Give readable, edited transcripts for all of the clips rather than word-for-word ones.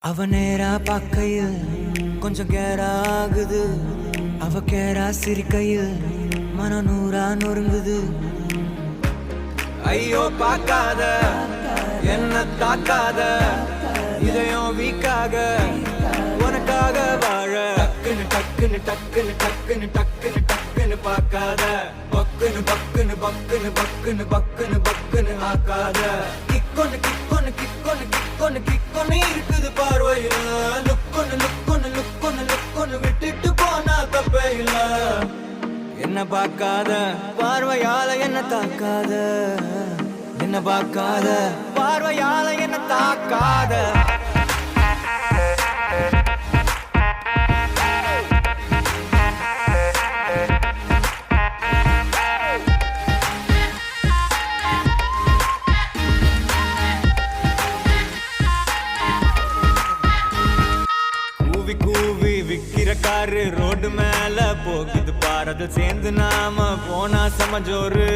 அவ நேரா பார்க்கையில் கொஞ்சம் கேரா ஆகுது. அவ கேரா சிரிக்கையில் மன நூறா நொறுங்குது. ஐயோ பார்க்காத என்ன தாக்காத, இதயம் வீக்காக உனக்காக வாழ. டக்குன்னு டக்குன்னு டக்குன்னு டக்குன்னு டக்குன்னு டக்குன்னு பார்க்காத, பக்குன்னு பக்குன்னு பக்குன்னு பக்குன்னு பக்குன்னு பக்குன்னு ஆக்காத. கிக்கொன்னு கிக்கொன்னு கிக்கொன்னு கிக்கொன்னு கிக்கொன்னு இருக்குது பார்வையில. லுக்கொன்னு லுக்கொன்னு லுக்கொன்னு லுக்கொன்னு விட்டுட்டு போனா தப்பே இல்ல. என்ன பார்க்காத பார்வையால என்ன தாக்காத, என்ன பார்க்காத பார்வையால என்ன தாக்காத. கூவி விக்கிற காரு ரோடு மேல போகுது பாரத சேர்ந்து நாம போனா சமஜோரு.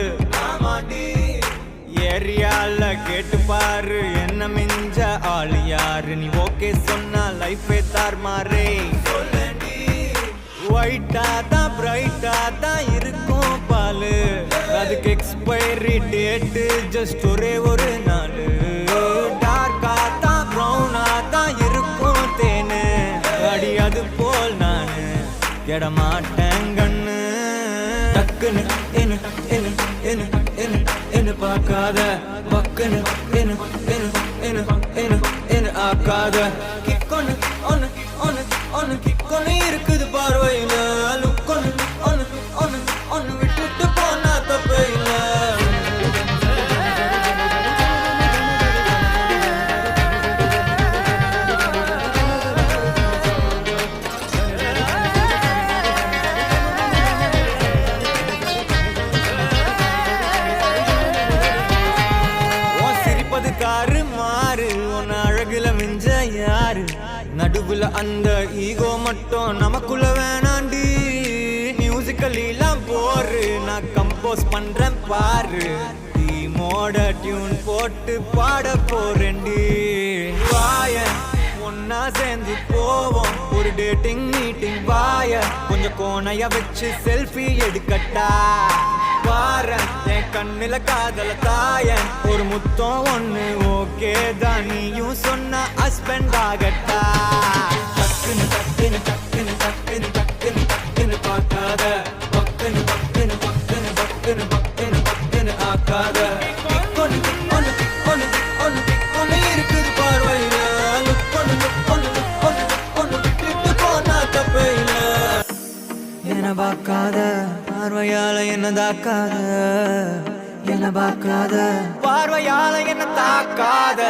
ஏரியால கேட்டு பாரு என்ன மிஞ்ச ஆளு யாரு. நீ ஓகே சொன்னா லைஃபே தார்மாரே. ஒயிட்டா தான் பிரைட்டா தான் இருக்கும் பாலு, அதுக்கு எக்ஸ்பைரி டேட்டு ஜஸ்ட் ஒரே ஒரு நாள். டார்க்கா தான் ப்ரௌனா தான் இருக்கும் தேனு, அடி அது போல் நானு கெட மாட்டேன் கண்ணு. டக்குன்னு என்ன என்ன என்ன என்ன என்ன பார்க்காத, பக்குன்னு என்ன என்ன என்ன என்ன என்ன ஆக்காத. கிக்கொன்னு ஒன்னு ஒன்னு ஒன்னு கிக்கொன்னு இருக்குது பார்வையில. லுக்கொன்னு ஒன்னு ஒன்னு ஒன்னு விட்டுட்டு போனா தப்பே இல்ல. காரு மாறு உன்ன அழகுல மிஞ்ச யாரு. நடுவுல அந்த ஈகோ மட்டும் நமக்குள்ள வேணாண்டி. மியூசிக்கல்லாம் போரு நான் கம்போஸ் பண்றேன் பாரு. டீமோட டியூன் போட்டு பாட போறேன்டி. வாய ஒன்னா சேர்ந்து போவோம் ஒரு டேட்டிங் மீட்டிங். வாய கொஞ்சம் கோணைய வச்சு செல்ஃபி எடுக்கட்டா. பாரன் என் கண்ணுல காதல தாயன் ஒரு முத்தம் ஒண்ணு ஓகே தான். நீயும் சொன்ன ஹஸ்பண்ட் ஆகட்டா. டக்குன்னு டக்குன்னு டக்குன்னு டக்குன்னு டக்குன்னு டக்குன்னு பார்க்காத, பக்குன்னு பக்குன்னு பக்குன்னு பக்குன்னு பக்குன்னு பக்குன்னு ஆக்காத. கிக்கொன்னு ஒன்னு ஒன்னு ஒன்னு கிக்கொன்னு இருக்குது பார்வையில. லுக்கொன்னு லுக்கொன்னு லுக்கொன்னு லுக்கொன்னு விட்டுட்டு போனா தப்பே இல்ல. என்ன பார்க்காத பார்வையால என்ன தாக்காத, என்ன பார்க்காத பார்வையால என்ன தாக்காத.